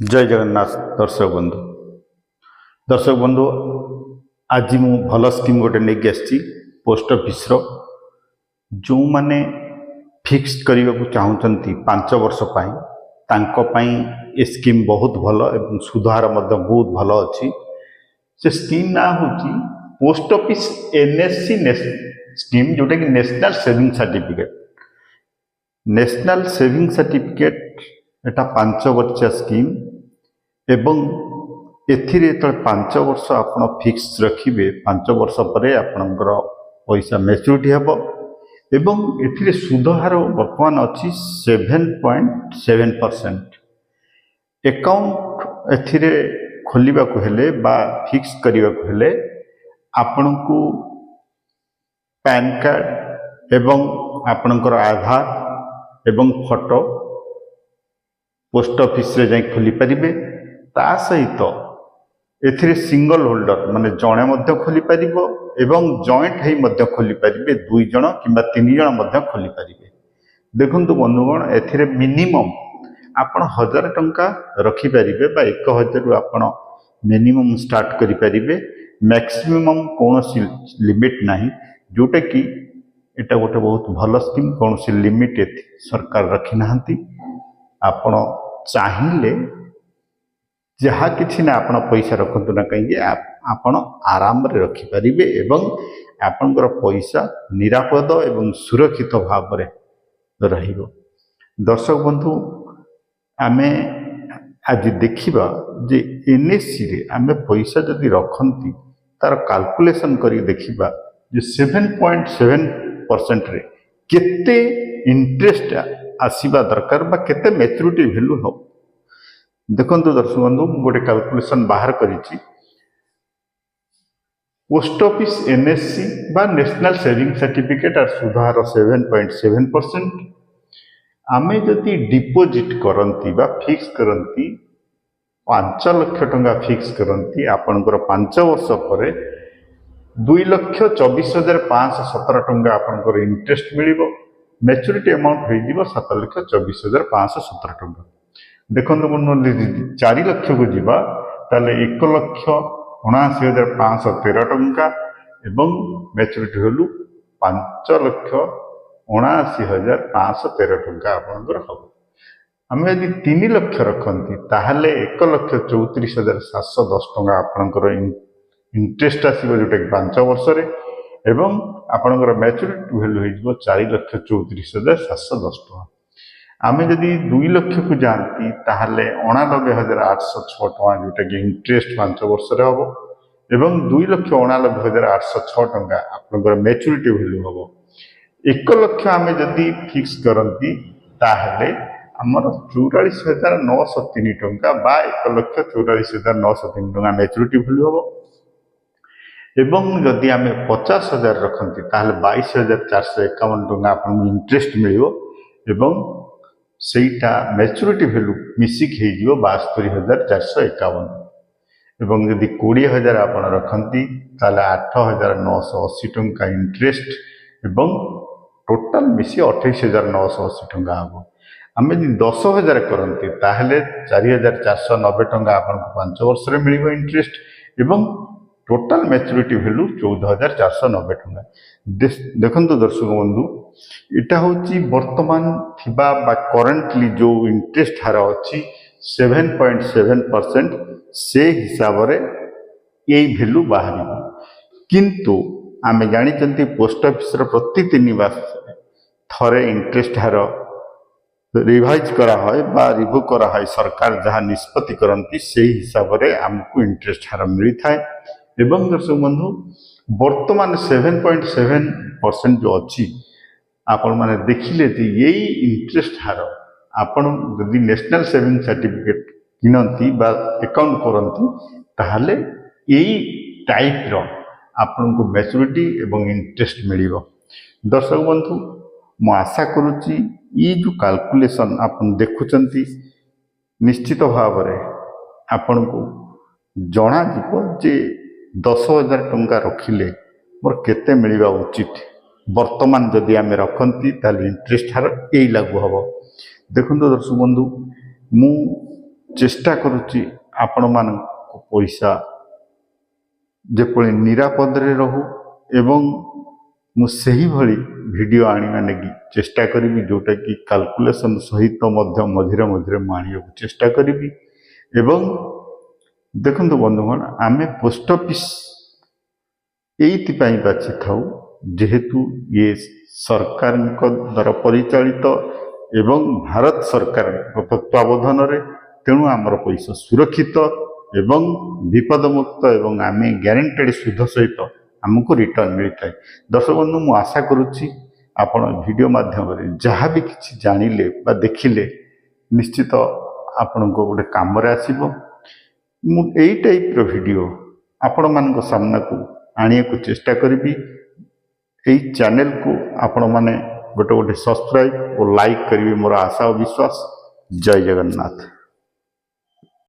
जय जगन्नाथ। दर्शक बंधु आज मु भल स्कीम गोटे नहीं आसी पोस्ट ऑफिस जो माने फिक्स करने को चाहते 5 वर्ष ये स्कीम बहुत भल एवं सुधार बहुत भल अच्छी से स्कीम ना हूँ पोस्ट ऑफिस एनएससी स्कीम जोटा कि national saving certificate. National saving certificate एटा 5 वर्षिया स्कीम एवं एथिरे तो 5 वर्ष आपण फिक्स रखिबे 5 वर्ष पर आपणकर पैसा मैच्योरिटी हेबो एवं एथिरे सुधहार वर्तमान अछि 7.7%। अकाउंट एथिरे खोलिबा को हेले बा फिक्स करिबा को हेले आपणकू पैन कार्ड एवं आपणकर आधार एवं फोटो पोस्ट ऑफिस रे जाई खोली परिबे। ता सहित एथिरे सिंगल होल्डर माने जणे मध्य खोली परिबो एवं जॉइंट हेई मध्य खोली परिबे 2 जण किबा 3 जण मध्य खोली परिबे। देखंतु बंधुगण एथिरे मिनिमम आपण 1000 टंका रखि परिबे बा 1000 रु आपण मिनिमम स्टार्ट करि परिबे। मैक्सिमम कोनोसी लिमिट नाही जोटा कि एटा गोटे बहुत भल स्कीम। कोनोसी लिमिट सरकार रखि नाहंती। आपण चाहिए जहाँ किसी ना आपण पैसा रखु ना कहीं आपण आराम रे रखि परिबे एवं आपनकर पैसा निरापद एवं सुरक्षित भाव में रहिबो। दर्शक बंधु आमे आज देखिबा जे एनएससी रे आमे पैसा जदि रखंती तार कैलकुलेशन करी देखिबा जे 7.7% रे केते इंटरेस्ट आसीबा दरकार बा केते मैच्योरिटी वैल्यू हो। देखंतु दर्शक बंधु गोटे कैलकुलेशन बाहर करिछि पोस्ट ऑफिस एनएससी बा नेशनल सेविंग सर्टिफिकेट आर सुधार 7.7%। आमे जदि डिपोजिट करंती बा फिक्स करंती 5 लाख टंका फिक्स करंती आपनकर 5 वर्ष पर 2,24,517 टंका आपनकर इंटरेस्ट मिलिबो। मैच्योरिटी अमाउंट हो 7,24,517 टंका। देखो 4 लाख को जीवा ताले 1,79,513 टंका एवं मैच्योरिटी हलु 5,79,513 टंका आपनकर हम। आम यदि 3 लाख रखती ताहले 1,34,710 टंका आपनकर इंटरेस्ट आसीबो जोटा कि 5 वर्ष रे एवं आपनकर मैच्योरिटी वैल्यू हो 4,34,710 टंका। आमे जदि 2 लाख को जानती ताहले 89,806 टंका जोटा कि इंटरेस्ट 5 वर्ष रे हबो एवं 2,89,806 टंका आपनकर मैच्योरिटी वैल्यू हबो। 1 लाख आमे जदि फिक्स करंती ताहले हमर 44,903 टंका बा 1,44,903 टंका मैच्योरिटी वैल्यू हबो एवं जदि आमे 50,000 रखंती ताहले 22,451 टंका आपन इंटरेस्ट मिलिबो एवं सेटा मैच्योरिटी वैल्यू मिसिक हे जिवो 72,451 एवं यदि 20,000 आपन रखंती ताहले 8,980 टंका इंटरेस्ट एवं टोटल मिसी 28,980 टंका हबो। आमे यदि 10,000 करंती ताहले 4,490 टंका आपन 5 वर्ष रे मिलिबो इंटरेस्ट एवं टोटल मैच्योरिटी वैल्यू 14,490 टंका। देखंतु दर्शक बंधु इटा होची वर्तमान थिबा बा करेंटली जो इंटरेस्ट हार अछि 7.7% से हिसाब रे ए वैल्यू बाहरी। किंतु आमे जानि चंती पोस्ट ऑफिस रो प्रति 3 मास थरे इंटरेस्ट हार रिवाइज करा है बा रिव्यू करा है। सरकार जहाँ निष्पत्ति करंती से हिसाब रे हमको इंटरेस्ट हार मिली थाए एवं दर्शक बंधु वर्तमान 7.7% जो अच्छी आपण माने देखिले जे यही इंटरेस्ट हार आपण यदि नेशनल सेविंग सर्टिफिकेट किनती बा अकाउंट करंती ताहले यही टाइप रो आपण को मैच्योरिटी एवं इंटरेस्ट मिलिबो। दर्शक बंधु मु आशा करूची ये जो कैलकुलेशन आपण देखुचंती निश्चित भाव में आपण को जना जीवो जे 10,000 टंका रखिले मोर केते मिलिबा उचित। वर्तमान जदि आमे रखंती ताले इंटरेस्ट हार यही लागू हम। देखो दर्शक बंधु मु चेष्टा करुच्ची आपण मानक पैसा जेपरि निरापद रे रहू एवं मुही भली वीडियो आनिबा नेगी चेष्टा करी जोटा कि कैलकुलेशन सहित मध्य मझिरे मझिरे मानिया चेष्टा करी एवं देखंतु बंधुगण आमे पोस्ट ऑफिस एइथिपाई बाछि थाउ जेहेतु ये सरकार द्वारा परिचालित एवं भारत सरकार तत्वावधान रे तेणु आमर पैसा सुरक्षित एवं विपदमुक्त एवं आमे ग्यारेंटेड सुध सहित आमको रिटर्न मिलता है। दर्शक बंधु मु आशा करुच्ची आपण वीडियो माध्यम रे जहाँ भी किछि जानिले बा देखिले निश्चित आपण को गोटे काम रे आसीबो। मु एई टाइप रो वीडियो आपण मानक सामना को आनिया को चेष्टा करिबी। एई चैनल को आपण माने गोटे गोटे सब्सक्राइब और लाइक करिवे मोर आशा और विश्वास। जय जगन्नाथ।